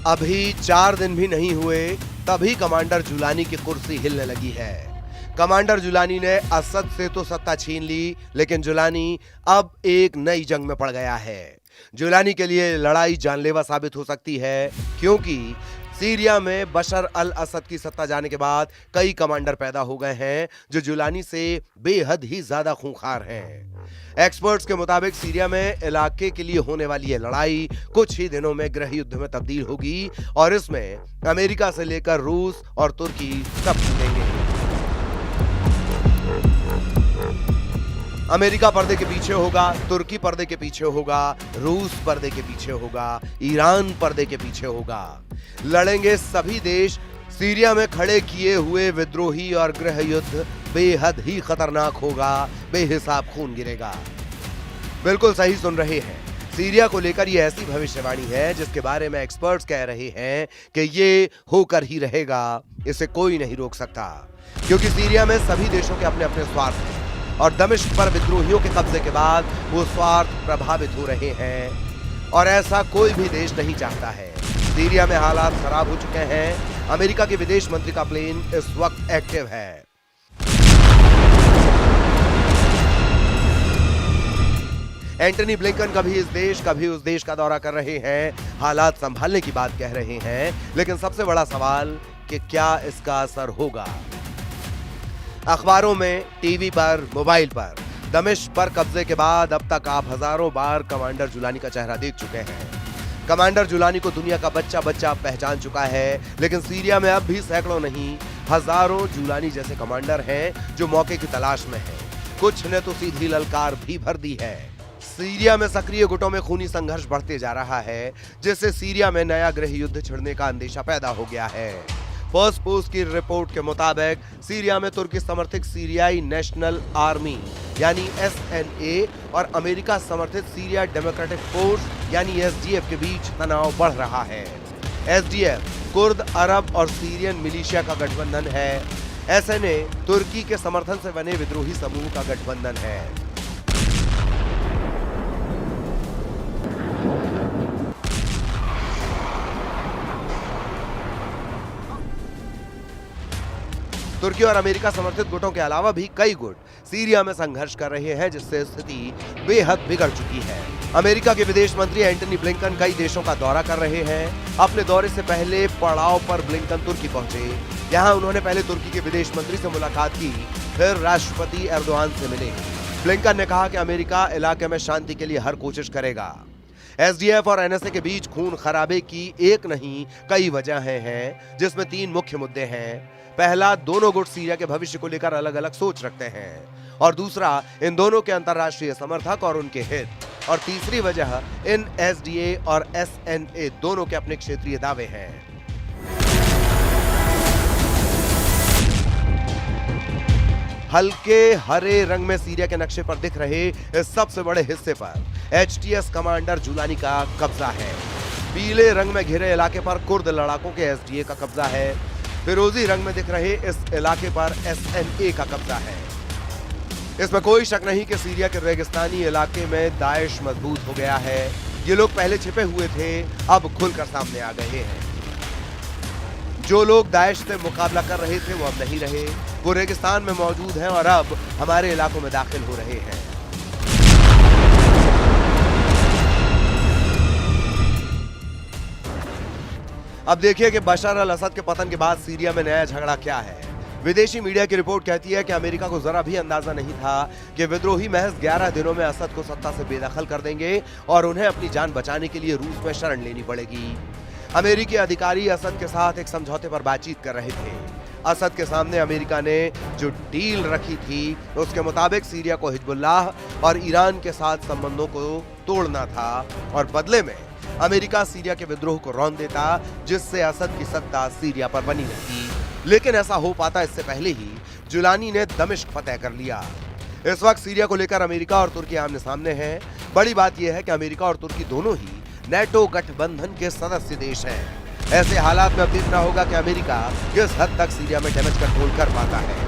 अभी 4 दिन भी नहीं हुए तभी कमांडर जुलानी की कुर्सी हिलने लगी है। कमांडर जुलानी ने असद से तो सत्ता छीन ली, लेकिन जुलानी अब एक नई जंग में पड़ गया है। जुलानी के लिए लड़ाई जानलेवा साबित हो सकती है, क्योंकि सीरिया में बशर अल असद की सत्ता जाने के बाद कई कमांडर पैदा हो गए हैं जो जुलानी से बेहद ही ज्यादा खूंखार हैं। एक्सपर्ट्स के मुताबिक सीरिया में इलाके के लिए होने वाली यह लड़ाई कुछ ही दिनों में गृह युद्ध में तब्दील होगी और इसमें अमेरिका से लेकर रूस और तुर्की सब जीतेंगे। अमेरिका पर्दे के पीछे होगा, तुर्की पर्दे के पीछे होगा, रूस पर्दे के पीछे होगा, ईरान पर्दे के पीछे होगा। लड़ेंगे सभी देश। सीरिया में खड़े किए हुए विद्रोही और गृह युद्ध बेहद ही खतरनाक होगा, बेहिसाब खून गिरेगा। बिल्कुल सही सुन रहे हैं। सीरिया को लेकर ये ऐसी भविष्यवाणी है जिसके बारे में एक्सपर्ट्स कह रहे हैं कि ये होकर ही रहेगा, इसे कोई नहीं रोक सकता, क्योंकि सीरिया में सभी देशों के अपने अपने स्वार्थ हैं और दमिश्क पर विद्रोहियों के कब्जे के बाद वो स्वार्थ प्रभावित हो रहे हैं और ऐसा कोई भी देश नहीं चाहता है। सीरिया में हालात खराब हो चुके हैं। अमेरिका के विदेश मंत्री का प्लेन इस वक्त एक्टिव है। एंटनी ब्लिंकन कभी इस देश कभी उस देश का दौरा कर रहे हैं, हालात संभालने की बात कह रहे हैं, लेकिन सबसे बड़ा सवाल कि क्या इसका असर होगा। अखबारों में, टीवी पर, मोबाइल पर दमिश्क पर कब्जे के बाद अब तक आप हजारों बार कमांडर जुलानी का चेहरा देख चुके हैं। कमांडर जुलानी को दुनिया का बच्चा बच्चा पहचान चुका है, लेकिन सीरिया में अब भी सैकड़ों नहीं हजारों जुलानी जैसे कमांडर हैं जो मौके की तलाश में हैं। कुछ ने तो सीधी ललकार भी भर दी है। सीरिया में सक्रिय गुटों में खूनी संघर्ष बढ़ते जा रहा है, जिससे सीरिया में नया गृह युद्ध छिड़ने का अंदेशा पैदा हो गया है। फर्स्ट पोस्ट की रिपोर्ट के मुताबिक सीरिया में तुर्की समर्थित सीरियाई नेशनल आर्मी यानी SNA और अमेरिका समर्थित सीरिया डेमोक्रेटिक फोर्स यानी SDF के बीच तनाव बढ़ रहा है। SDF कुर्द, अरब और सीरियन मिलिशिया का गठबंधन है। SNA तुर्की के समर्थन से बने विद्रोही समूह का गठबंधन है। तुर्की और अमेरिका समर्थित गुटों के अलावा भी कई गुट सीरिया में संघर्ष कर रहे हैं, जिससे स्थिति बेहद बिगड़ चुकी है। अमेरिका के विदेश मंत्री एंटनी ब्लिंकन कई देशों का दौरा कर रहे हैं। अपने दौरे से पहले पड़ाव पर ब्लिंकन तुर्की पहुंचे। यहां उन्होंने पहले तुर्की के विदेश मंत्री से मुलाकात की, फिर राष्ट्रपति एर्दोआन से मिले। ब्लिंकन ने कहा कि अमेरिका इलाके में शांति के लिए हर कोशिश करेगा। SDF और NSA के बीच खून खराबे की एक नहीं कई वजहें हैं, जिसमें 3 मुख्य मुद्दे हैं। पहला, दोनों गुट सीरिया के भविष्य को लेकर अलग अलग सोच रखते हैं, और दूसरा, इन दोनों के अंतर्राष्ट्रीय समर्थक और उनके हित, और तीसरी वजह इन SDA और SNA दोनों के अपने क्षेत्रीय दावे हैं। हल्के हरे रंग में सीरिया के नक्शे पर दिख रहे इस सबसे बड़े हिस्से पर HTS कमांडर जुलानी का कब्जा है। पीले रंग में घिरे इलाके पर कुर्द लड़ाकों के SDA का कब्जा है। फिरोजी रंग में दिख रहे इस इलाके पर SNA का कब्जा है। इसमें कोई शक नहीं कि सीरिया के रेगिस्तानी इलाके में दाइश मजबूत हो गया है। ये लोग पहले छिपे हुए थे, अब खुलकर सामने आ गए हैं। जो लोग दाइश से मुकाबला कर रहे थे वो अब नहीं रहे, वो रेगिस्तान में मौजूद हैं और अब हमारे इलाकों में दाखिल हो रहे हैं। अब देखिए कि बशर अल असद के पतन के बाद सीरिया में नया झगड़ा क्या है। विदेशी मीडिया की रिपोर्ट कहती है कि अमेरिका को जरा भी अंदाजा नहीं था कि विद्रोही महज 11 दिनों में असद को सत्ता से बेदखल कर देंगे और उन्हें अपनी जान बचाने के लिए रूस में शरण लेनी पड़ेगी। अमेरिकी अधिकारी असद के साथ एक समझौते पर बातचीत कर रहे थे। असद के सामने अमेरिका ने जो डील रखी थी उसके मुताबिक सीरिया को हिजबुल्लाह और ईरान के साथ संबंधों को तोड़ना था और बदले में अमेरिका सीरिया के विद्रोह को रौंद देता, जिससे असद की सत्ता सीरिया पर बनी रहती। लेकिन ऐसा हो पाता इससे पहले ही जुलानी ने दमिश्क फतह कर लिया। इस वक्त सीरिया को लेकर अमेरिका और तुर्की आमने सामने हैं। बड़ी बात यह है कि अमेरिका और तुर्की दोनों ही नेटो गठबंधन के सदस्य देश हैं। ऐसे हालात में अब देखना होगा कि अमेरिका किस हद तक सीरिया में डैमेज कंट्रोल कर पाता है।